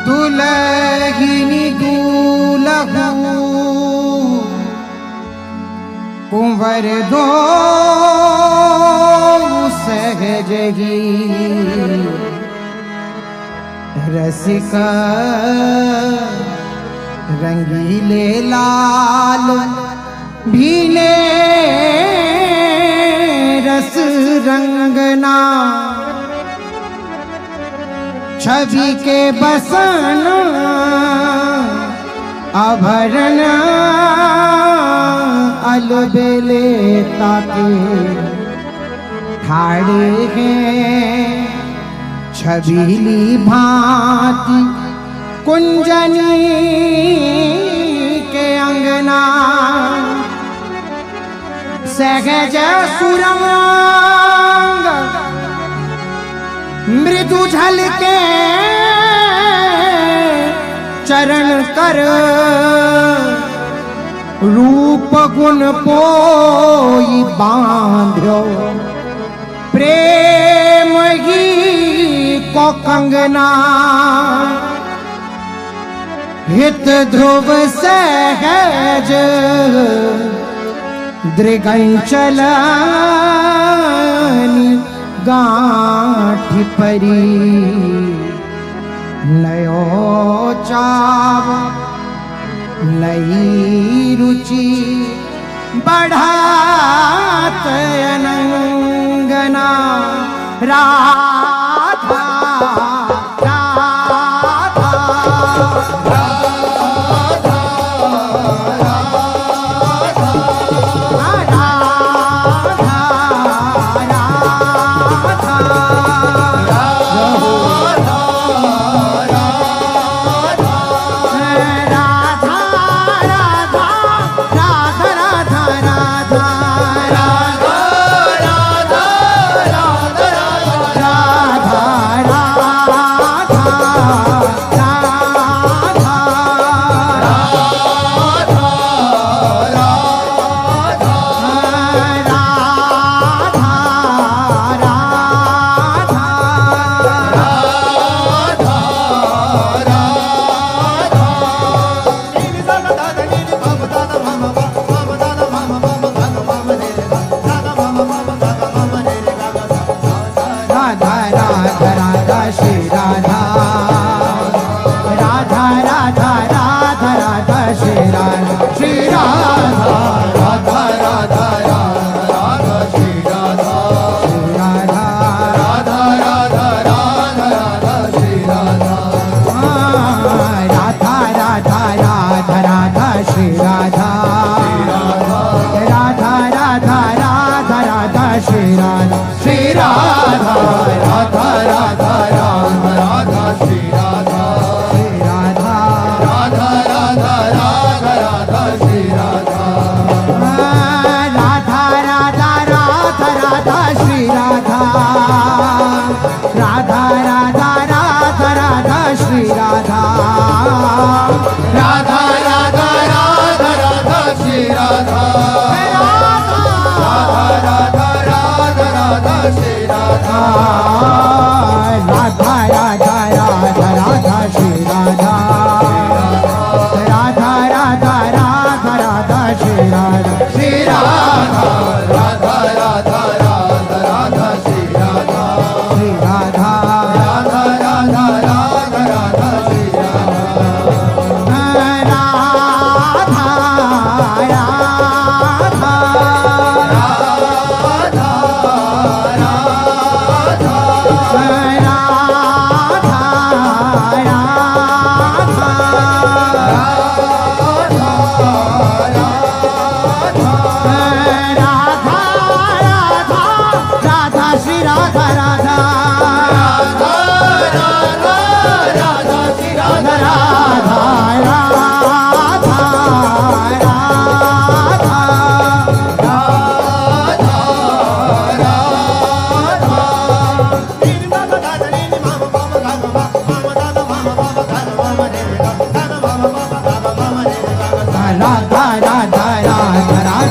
दुलहिनी दूलहू कुंवर दो सहजगी रसिका रंगीले लाल भीले रस रंगना छवि के बसन आभरण अलबेले ताके ठाड़े हैं छबीली भांति कुंजनी के अंगना सहज सुरंग मृदु झलके चरण कर रूप गुण पोई बांध्यो प्रेम ही को कंगना हित ध्रुव सहज दृगंचल गांठी परी नयो चाव नई रुचि बढ़ात अनंगना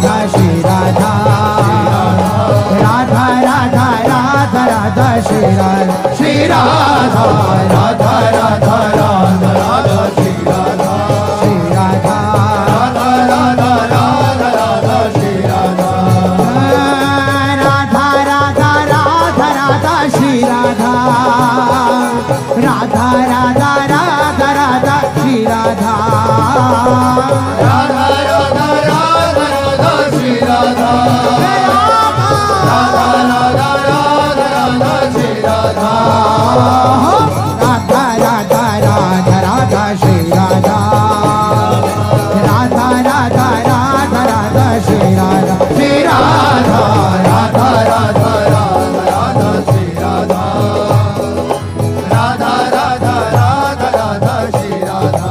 राधा श्री राधा राधा राधा राधा राधा राधा राधा राधा श्री राधा राधा राधा राधा राधा श्री राधा श्री राधा राधा राधा राधा राधा श्री राधा राधा राधा राधा राधा श्री राधा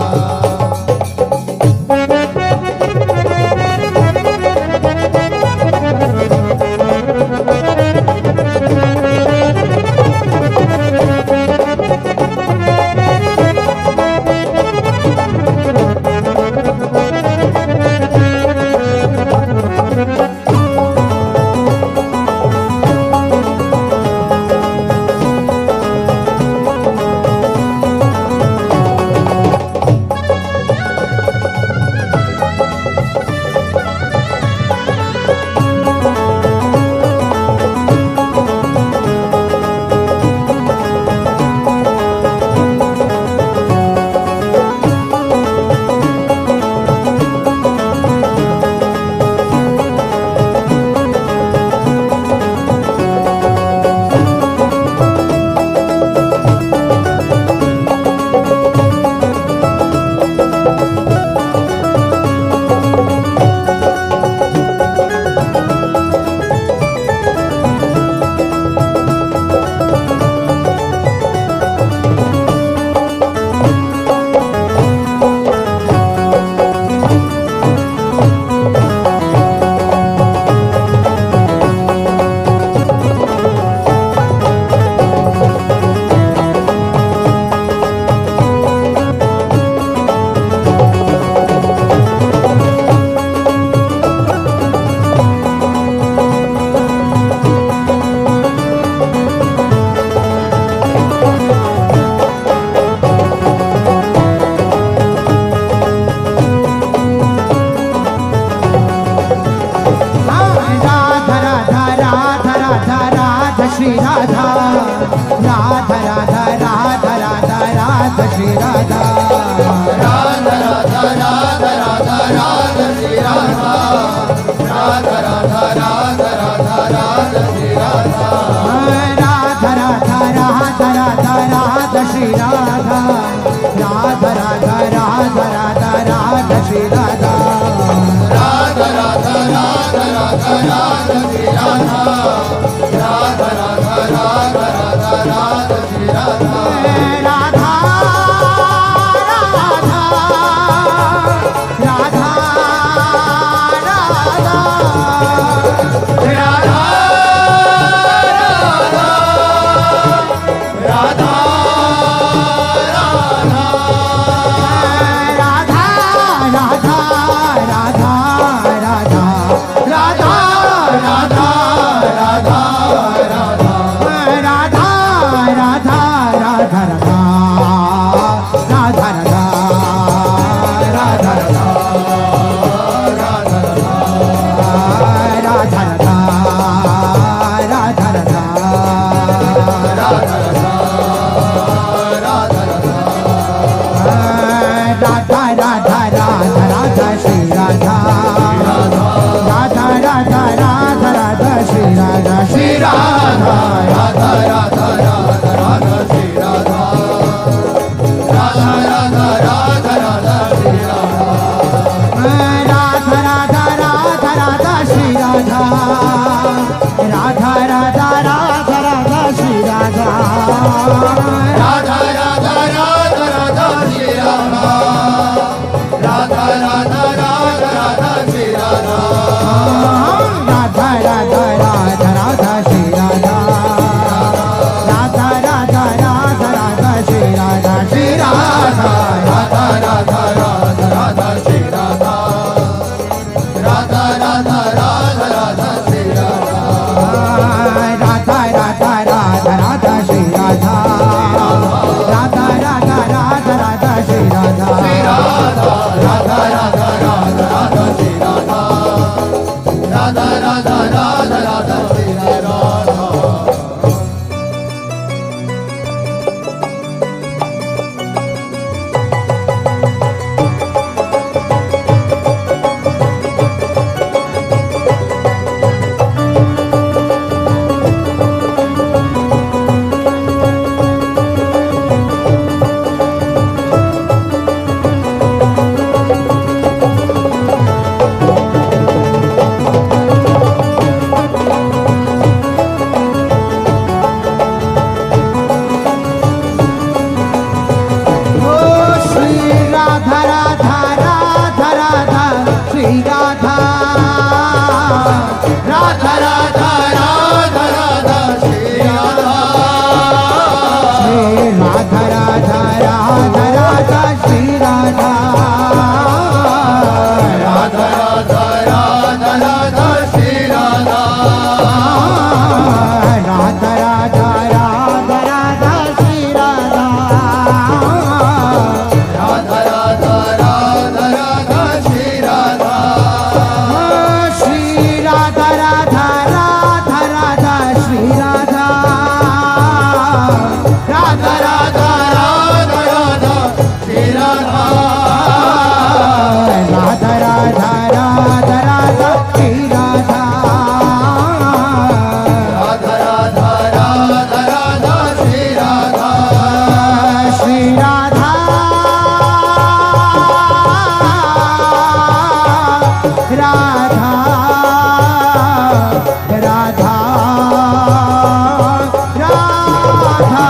श्री राधा राधा राधा राधा राधा राधा श्री राधा राधा राधा राधा राधा राधा श्री राधा राधा राधा राधा राधा राधा श्री राधा राधा राधा राधा राधा राधा श्री राधा राधा राधा राधा राधा राधा श्री राधा राधा राधा राधा राधा राधा श्री राधा राधा राधा राधा राधा राधा श्री राधा राधा राधा राधा राधा राधा राधा श्री राधा राधा राधा राधा राधा श्री राधा राधा राधा राधा राधा श्री राधा श्री राधा राधा राधा राधा